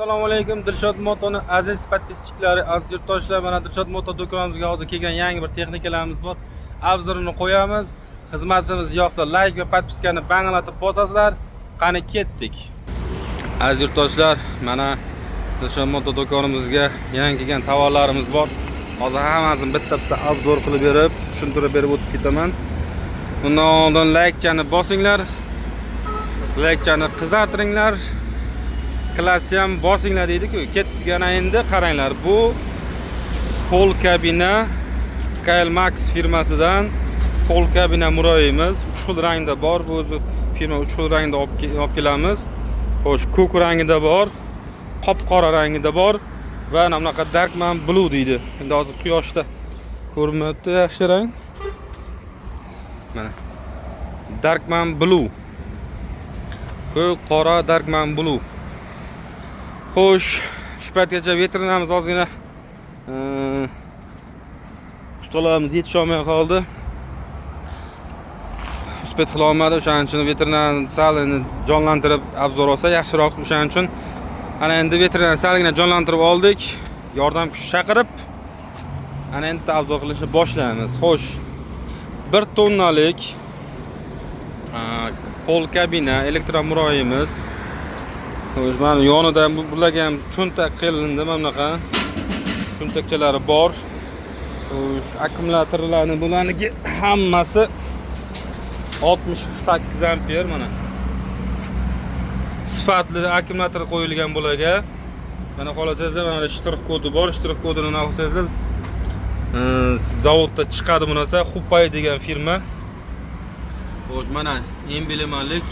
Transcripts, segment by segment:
Assalomu alaykum Dilshod Motoni aziz podpischiklari, aziz yurtdoshlar. Mana Dilshod Moto do'konimizga hozir kelgan yangi bir texnikalarimiz bor. Obzorini qo'yamiz. Xizmatimiz yoqsa like va podpiskani banglatib bosasizlar. Qani ketdik. Aziz yurtdoshlar, mana Dilshod Moto do'konimizga yangi kelgan tovarlarimiz bor. Hozir hammasini bitta-bitta obzor qilib berib, tushuntirib berib o'tib ketaman. Bundan oldin like-chani bosinglar. Like-chani qizartiringlar. Klassi ham bosinglar deydi-ku. Ketgana endi qaranglar. Bu pol kabina Skylmax firmasidan pol kabina muroyimiz 3 xil rangda bor. Bu o'zi firma 3 xil rangda olib kelamiz. Xo'sh, ko'k rangida bor, qop-qora rangida bor va mana bunaqa Darkman Blue deydi. Endi hozir quyoshda ko'rinmayapti yaxshi rang. Mana Darkman Blue. Ko'k, qora Darkman Blue. Xo'sh, shu paytgacha veterinamiz ozgina ustalarimiz yetisha olmay qoldi. Uspet qila olmadi. O'shaning uchun veterinarni sal jonlantirib obzor olsa yaxshiroq. O'shaning uchun ana endi veterinarni salgina jonlantirib oldik. Yordam kuch chaqirib ana endi obzor qilishni boshlaymiz. Xo'sh, 1 tonnalik pol kabina elektromuroyimiz. Xo'sh, mana yonida bularga ham cho'ntak qilindi, mana bunaqa cho'ntakchalari bor. Xo'sh, akkumulyatorlarning bularniki hammasi 68 amper mana. Sifatli akkumulyator qo'yilgan bularga. Mana xohlasangizlar mana shtrix kodi bor. Shtrix kodini olsangiz zavodda chiqadi bu narsa. Hupay degan firma. Xo'sh, mana emblemalik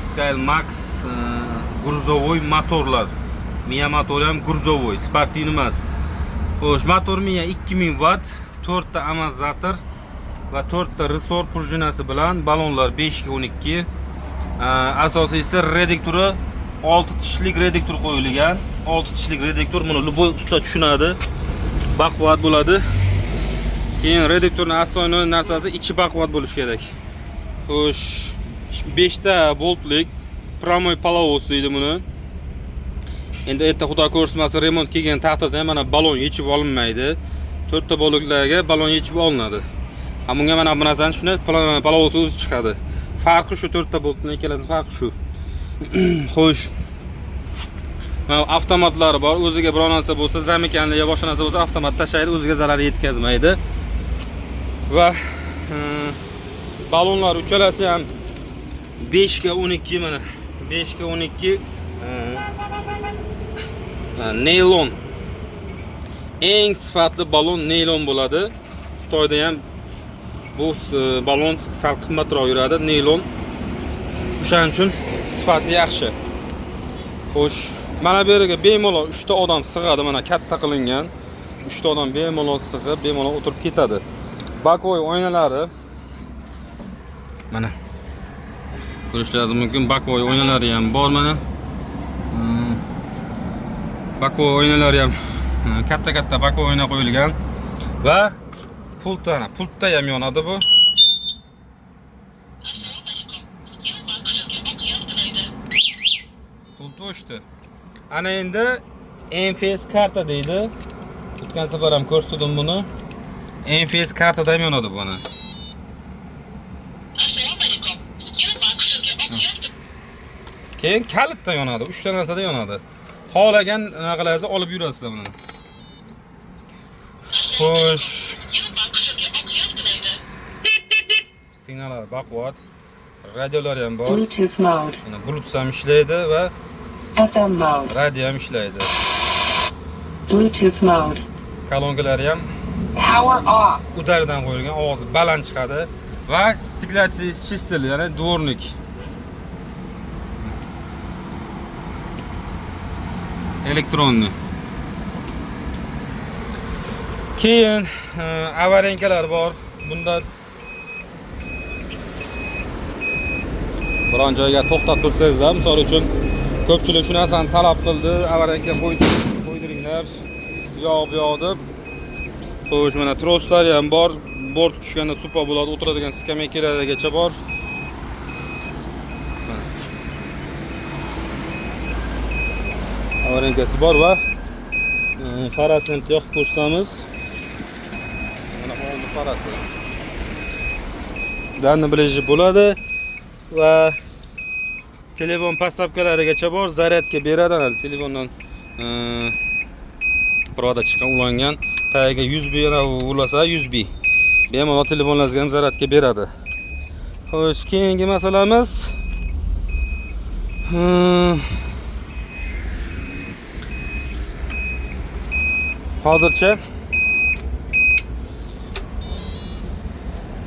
Skylmax gruzovoy motorlar. Miya motori ham gruzovoy, sportivniy emas. Xo'sh, motor miya 2000 watt, 4 ta amortizator va 4 ta resor prujinasi bilan balonlar 5 ga 12. Asosiysi reduktori 6 tishlik reduktor qo'yilgan. 6 tishlik reduktor, buni любой usta tushunadi. Baquvvat bo'ladi. Keyin reduktorning asosiy narsasi ichi baquvvat bo'lishi kerak. Xo'sh, 5 ta boltlik прямой половоз deydi buni. Endi erta xudo ko'rsatmasa remont kelgan taqdirda mana balon yechib olinmaydi. 4 ta boltlarga balon yechib olinadi. Bunga mana bu narsani shuni palovoz o'zi chiqadi. Farqi shu 4 ta boltning ikkalasi farqi shu. Xo'sh. Mana avtomatlari bor. O'ziga biror narsa bo'lsa, zamikanli yo boshqa narsa bo'lsa avtomat tashlaydi, o'ziga zarar yetkazmaydi. Va balonlar uchalasi ham 5 ga 12 mana. 5 ga 12 naylon. Eng sifatli balon naylon bo'ladi. Xitoyda ham bu balon sal qimmatroq yuradi, naylon. O'shaning uchun sifati yaxshi. Xo'sh, mana bu yerga bemalol 3 ta odam sig'adi, mana katta qilingan. 3 ta odam bemalol sig'ib, bemalol o'tirib ketadi. Bakoy oynalari mana ko'rishingiz mumkin. Bakoy oynalari ham bor mana. Bakoy oynalari ham katta bakoy oyna qo'yilgan va pultda ham yonadi bu. Pult o'chdi. Ana endi NFS karta deydi. O'tgan safar ham ko'rsatdim buni. NFS kartada ham yonadi bu ana. Keyin kalitda yonadi, 3 ta narsada yonadi. Xohlagan narsalarni olib yurasizlar buni. Xo'sh. Signallar baquvvat. Radiolar ham bor. Mana Bluetooth ham ishlaydi va FM mode. Radio ham ishlaydi. Bluetooth mode. Kolonkalari ham power off. Udaridan qo'yilgan, ovozi baland chiqadi va stiklati chistil, ya'ni dvornik. Elektronli. Keyin avarenkalar bor. Bunda biron joyga to'xtab tursangiz ham, misol uchun ko'pchilik shu narsani talab qildi, avarenka qo'ydiringlar, yo'q deb. Xo'sh, mana troslar ham bor. Bort tushganda supa bo'ladi, o'tiradigan skameykalargacha bor. avarenkasi bor va farasini yoqib ko'rsatamiz. Mana oldi farasi. Danni bilishi bo'ladi va telefon postavkalarigacha bor, zaryadga beradi. Telefondan provoda chiqqan ulangan tagiga 100 bi yana ulasa 100 bi. Bemalol telefonlaringizga ham zaryadga beradi. Xo'sh, keyingi masalamiz hozircha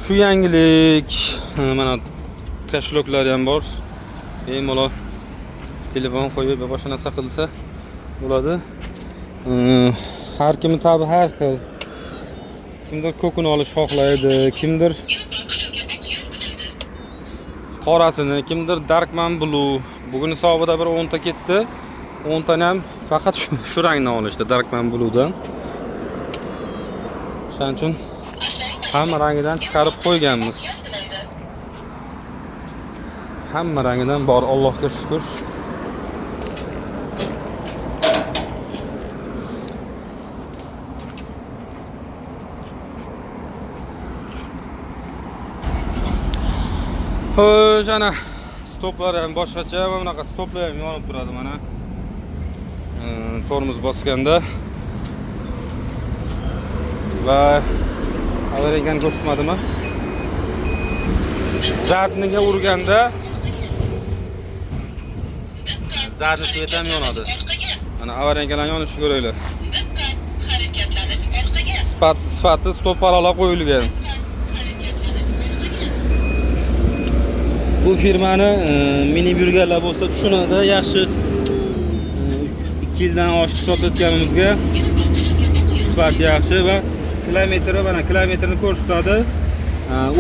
shu yangilik, mana kashloklar ham bor. Bemalol telefon qo'yib boshqa narsa qilsa bo'ladi. Har kim tabi har xil. Kimdir ko'kini olish xohlaydi, kimdir qorasini, kimdir Darkman Blue. Bugun hisobida bir 10 ta ketdi. 10 tani ham faqat shu rangdan olishdi, Darkman Blue'dan. Shuning uchun hamma rangidan chiqarib qo'yganmiz. Hamma rangidan bor, Allohga shukr. Xo'sh, ana stoplar ham boshqacha, mana bunaqa stoplar ham yonib turadi mana. Tormoz bosganda va avarenkani ko'rsatmadimi? Zadniga urganda zadni sveti ham yonadi. Mana avarenkalar yonishini ko'ringlar. Sifati stop parola qo'yilgan. Bu firmani mini burgerlar bo'lsa tushunadi, yaxshi 2 yildan oshib sotayotganimizga sifat yaxshi va kilometri, mana kilometrni ko'rsatadi.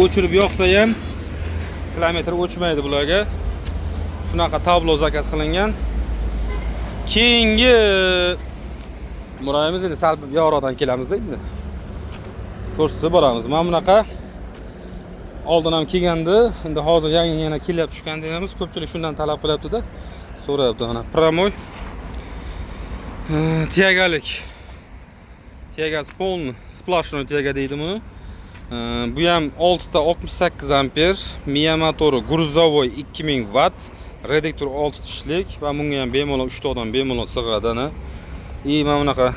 O'chirib yoqsa ham kilometr o'chmaydi bularga. Shunaqa tablo zakaz qilingan. Keyingi murayimiz endi sal yoqroqdan kelamiz endi. Ko'rsatib boramiz. Mana bunaqa oldin ham kelgandi, endi hozir yangi yana kelib tushgan deymiz. Ko'pchilik shundan talab qilyapti-da. So'rayapti mana Promoy. Tiyagalik. Tiyagasi polni, splashnoy tiyaga deydi buni. Bu ham 6 ta 68 amper, Miya motori, gruzovoy 2000 watt, reduktor 6 tishlik va bunga ham bemalol 3 ta odam bemalol sig'adi ana. Mana bunaqa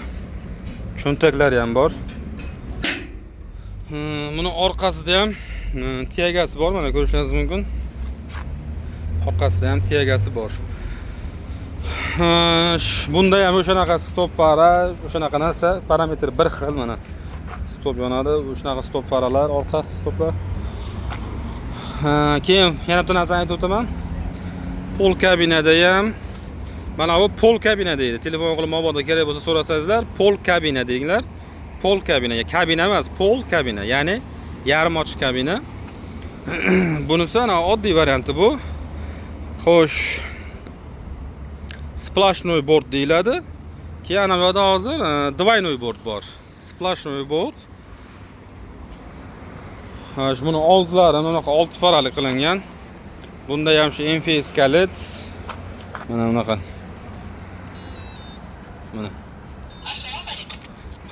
cho'ntaklari ham bor. Buni orqasida ham tiyagasi bor, mana ko'rishingiz mumkin. Orqasida ham tiyagasi bor. Bunda ham o'shanaqa stop fara, o'shanaqa narsa, parametr bir xil mana. Stop yonadi, o'shanaqa stop faralar, orqa stoplar. Keyin yana bitta narsani aytib o'taman. Pol kabinada ham mana bu pol kabina deydi. Telefon qilib mabodo kerak bo'lsa so'rasangizlar, pol kabina deinglar. Pol kabina, kabina emas, pol kabina, ya'ni yarim ochiq kabina. Bunisi ana oddiy varianti bu. Xo'sh, splashnoy board deyiladi. Keyin ana bu yerda hozir двойной board bor. Splashnoy board. Xo'sh, buni oldlari bunaqa 6 farali qilingan. Bunda ham shu NFS kalit. Mana bunaqa. Mana.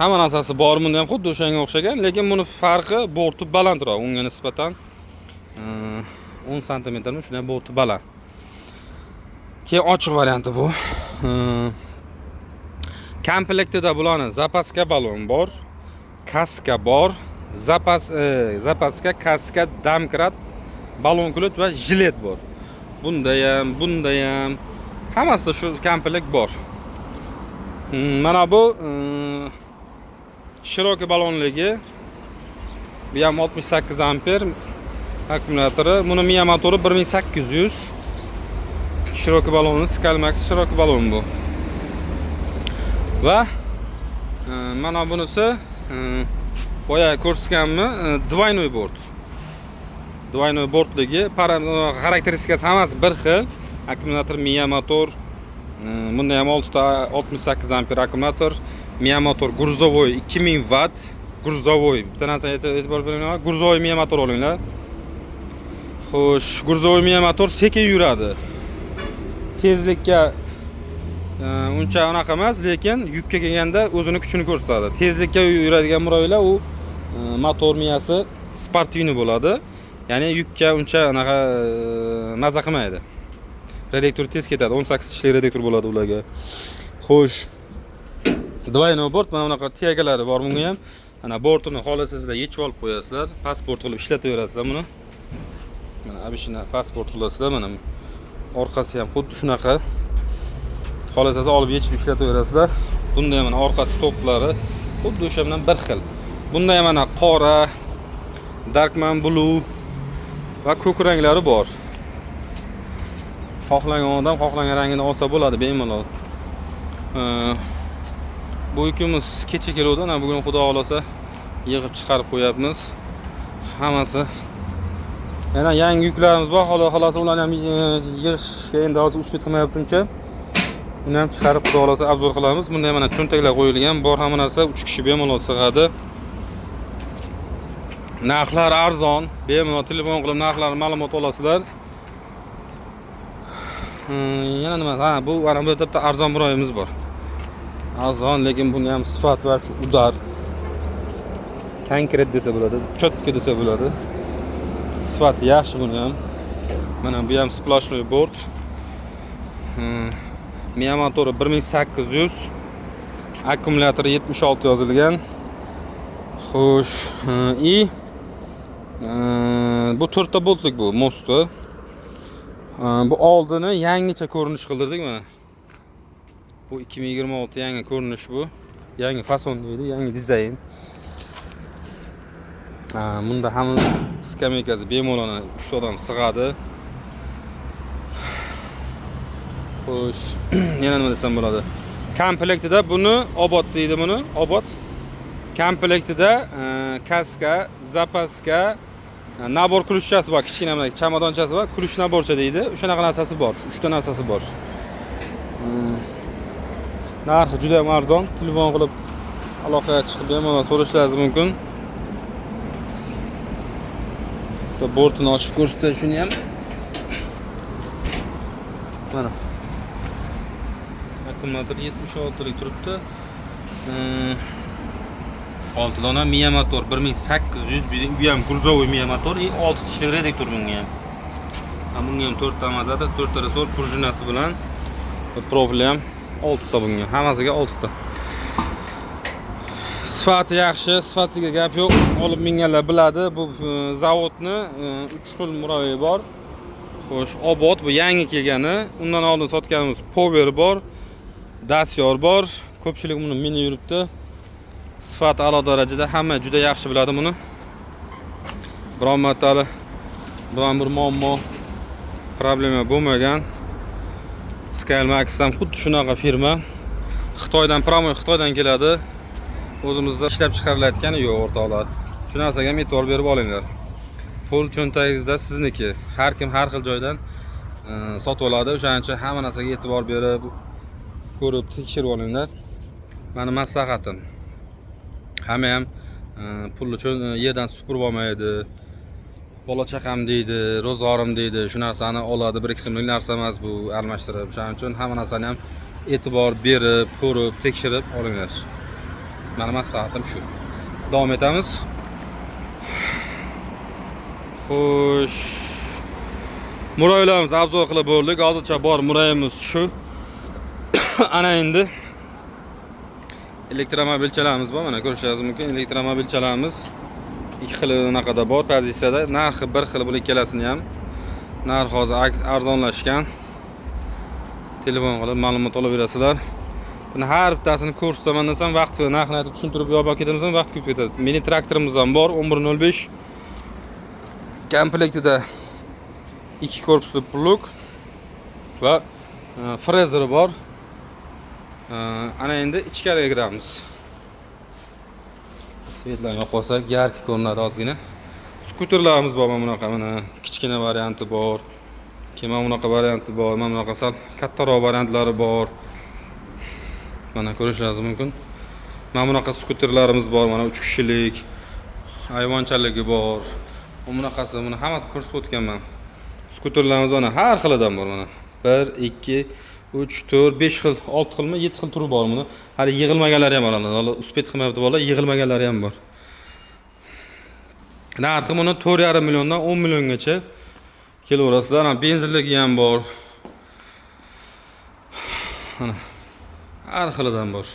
Hamma narsasi bor, bunda ham xuddi o'shanga o'xshagan, lekin buni farqi borti balandroq unga nisbatan. 10 sm mi shunday borti baland. Keyin ochiq varianti bu. Komplektida bularni zapaska balon bor, kaska bor, zapaska, kaska, damkrat, balon kulut va jilet bor. Bunda ham hammasida shu komplekt bor. Mana bu shiroki balonligi. Bu ham 68 amper akkumulyatori. Buni Miya motori 1800. Shiroki balonni Skalmax shiroki balon bu. Va mana bunisi boya ko'rsatganmi, двойной board. Двойной boardligi, xarakteristikasi hammasi bir xil. Akkumulyator Miya motor. Bunda ham 6 ta 68 amper akkumulyator. Miya motor gruzovoy 2000 watt. Gruzovoy. Bitta narsa e'tibor beringlar. Gruzovoy Miya motor olinglar. Xo'sh, gruzovoy Miya motor sekin yuradi. Tezlikka uncha unaqa emas, lekin yukka kelganda o'zini kuchini ko'rsatadi. Tezlikka yuradigan muroylar u motor miyasi sportivniy bo'ladi. Ya'ni yukka uncha unaqa maza qilmaydi. Redaktor tez ketadi. 18 tishli redaktor bo'ladi ularga. Xo'sh. Двойной bort, mana bunaqa tiyagalari bor bunga ham. Mana bortini xohlasangizlar yechib olib qo'yasizlar. Pasport qilib ishlataverasizlar buni. Mana obishina pasport qilasizlar mana. Orqasi ham xuddi shunaqa. Xohlasangizlar olib yechib ishlataverasizlar. Bunda ham mana orqasi to'plari xuddi o'sha bilan bir xil. Bunda ham mana qora, darkman blue va ko'k ranglari bor. Xohlagan odam xohlagan rangini olsa bo'ladi bemalol. Bu ikimiz kecha keluvdi, ana bugun xudo xolasa yig'ib chiqarib qo'yapmiz. Hammasi. Yana yangi yuklarimiz bor, xolasa ularni ham yig'ishga endi hozir uspet qilmayaptimcha. Uni ham chiqarib xudo xolasa obzor qilamiz. Bunda ham mana cho'ntaklar qo'yilgan, bor hamma narsa 3 kishi bemalol sig'adi. Narxlar arzon, bemalol telefon qilib narxlarni ma'lumot olasizlar. Yana nima? Ha, bu ana bu yerda arzon muroyimiz bor. Arzon, lekin bunga ham sifat va shu udar. Konkret desa bo'ladi, cho'tka desa bo'ladi. Sifat yaxshi buni ham. Mana bu ham splashnoy bort. Miya motori 1800, akkumulyatori 76 yozilgan. Xo'sh, bu 4 ta boltlik bu mosti. Bu oldini yangicha ko'rinish qildirdik mana. Bu 2026 yangi ko'rinish bu. Yangi fason deydi, yangi dizayn. Bunda ham skameykasi bemalol 3 odam sig'adi. Xo'sh, yana nima desam bo'ladi? Komplektida buni obod deydi buni, obod. Komplektida kaska, zapaska, nabor kluchchasi bor, kichkina mana chamadonchasi bor, kluch naborcha deydi. O'shanaqa narsasi bor, 3 ta narsasi bor. Narxi juda ham arzon. Telefon qilib aloqaga chiqib bemalol so'rashlaringiz mumkin. Bortini ochib ko'rsatay shuni ham. Mana. Akkumulyator 76 lik turibdi. 6 dona miya motor 1800, bu ham gruzovoy miya motor, 6 tishli redaktor bunga ham. Bunga ham 4 ta mazada, 4 ta resor prujinasi bilan problem 6 ta bunga. Hammasiga 6 ta. Sifati yaxshi, sifatiga gap yo'q. Olib minganlar biladi. Bu zavodni 3 xil muroyi bor. Xo'sh, obod bu yangi kelgani. Undan oldin sotganimiz Power bor, Dacior bor. Ko'pchilik buni mini yuribdi. Sifati a'lo darajada, hamma juda yaxshi biladi buni. Biron martali biron bir muammo, problema bo'lmagan. Scalemax ham xuddi shunaqa firma. Xitoydan, promoy Xitoydan keladi. O'zimizda ishlab chiqarilayotgani yo'q o'rtoqlar. Shu narsaga ham e'tibor berib olinglar. Pul cho'ntagingizda sizniki. Har kim har xil joydan sotib oladi. O'shaning uchun hamma narsaga e'tibor berib, ko'rib, tekshirib olinglar. Meni maslahatim. Hamma ham pulni yerdan supurib olmaydi. Bola chaqam deydi, ro'zg'orim deydi. Shu narsani oladi, bir qismlik narsa emas bu, almashtirib. O'shaning uchun hamma narsani ham e'tibor berib, ko'rib, tekshirib olinglar. Meni maslahatim shu. Davom etamiz. Xo'sh. Muroylarimizni obzor qilib bo'ldik. Hozircha bor muroyimiz shu. Ana endi elektromobilchalarimiz bor. Mana ko'rishingiz mumkin. Elektromobilchalarimiz ikki xil unaqada bor pozitsiyada. Narxi bir xil bu ikkalasini ham. Narx hozir arzonlashgan. Telefon qilib ma'lumot olaverasizlar. Buni har bittasini ko'rsataman desam, vaqt narxini aytib tushuntirib yo'q ketamiz, vaqt ko'p ketadi. Mini traktorimiz ham bor, 1105. Komplektida 2 korpusli plug va frezeri bor. Ana endi ichkariga kiramiz. Svetlarni yoqib olsak, yarki ko'rinadi ozgina. Skuterlarimiz bor, mana bunaqa, mana kichkina varianti bor. Keyin mana bunaqa varianti bor, mana bunaqa sal kattaroq variantlari bor. Mana ko'rishingiz mumkin. Mana bunaqa skuterlarimiz bor, mana 3 kishilik. Ayvonchaligi bor. Bunaqasi, buni hammasi ko'rsatib o'tganman. Skuterlarimiz mana har xilidan bor mana. 1, 2, 3, 4, 5 xil, 6 xilmi, 7 xil turi bor buni. Hali yig'ilmaganlari ham bor. Hali uspet qilmayapti bola, yig'ilmaganlari ham bor. Narxi buni 4,5 milliondan 10 milliongacha kelaverasizlar. Ana benzinligi ham bor. Ana har xilidan bor.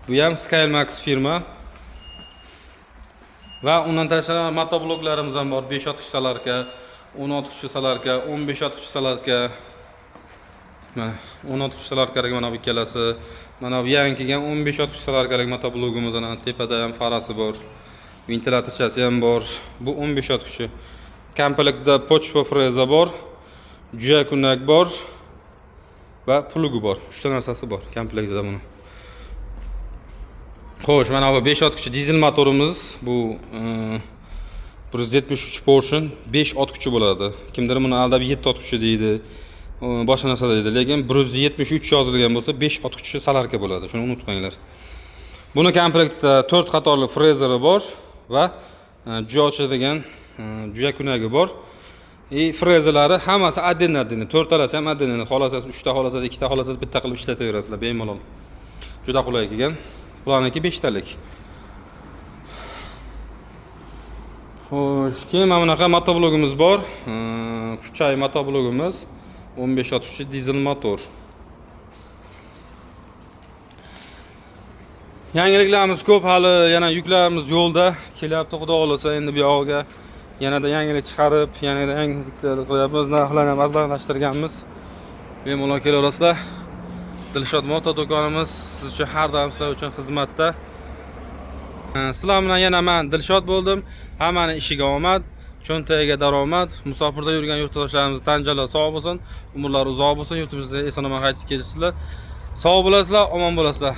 Bu ham Skymax firma. Va undan tashqari motobloklarimiz ham bor. 5 otishsalarga, 16 tushsalarga, 15 otishsalarga. Mana 16 tushsalarga mana bu ikkalasi. Mana bu yangi kelgan 15 otishsalarga motoblogimiz ana tepada ham farasi bor. Ventilyatorchasi ham bor. Bu 15 otkishi. Komplektda pochva freza bor. Juyakunak bor va plugi bor. 3 ta narsasi bor komplektda buni. Xo'sh, mana bu 5 otkishi dizel motorimiz. Bu 173 Porsche 5 otkishi bo'ladi. Kimdir buni aldab 7 otkishi deydi. Boshqa narsa deydi, lekin 173 yozilgan bo'lsa 5 otkishi salarka bo'ladi. Shuni unutmanglar. Buni komplektda 4 qatorli frezeri bor va juya ochadigan juyakunagi bor. Frezalari hammasi adden-adden. 4 talasi ham adden. Xohlasangiz 3 ta, xohlasangiz 2 ta, xohlasangiz bitta qilib ishlataverasizlar bemalol. Juda qulay kelgan. Bularniki 5 talik. Xo'sh, keyin mana bunaqa motoblogimiz bor. Fuchay motoblogimiz 15-60 dizel motor. Yangiliklarimiz ko'p, hali yana yuklarimiz yo'lda kelyapti. Xudo xolasa endi bu yoqqa yanada yangilik chiqarib, yanada yangiliklar qilyapmiz. Narxlarni ham arzonlashtirganmiz. Bemalol kelaverasizlar. Dilshod moto do'konimiz siz uchun har doim sizlar uchun xizmatda. Sizlar bilan yana men Dilshod bo'ldim. Hammaning ishiga omad, cho'ntagiga daromad. Musofirda yurgan yurtdoshlarimiz tan jala sog' bo'lsin, umrlari uzoq bo'lsin, yurtimizga eson-omon qaytib kelishsinlar. Sog' bo'lasizlar, omon bo'lasizlar.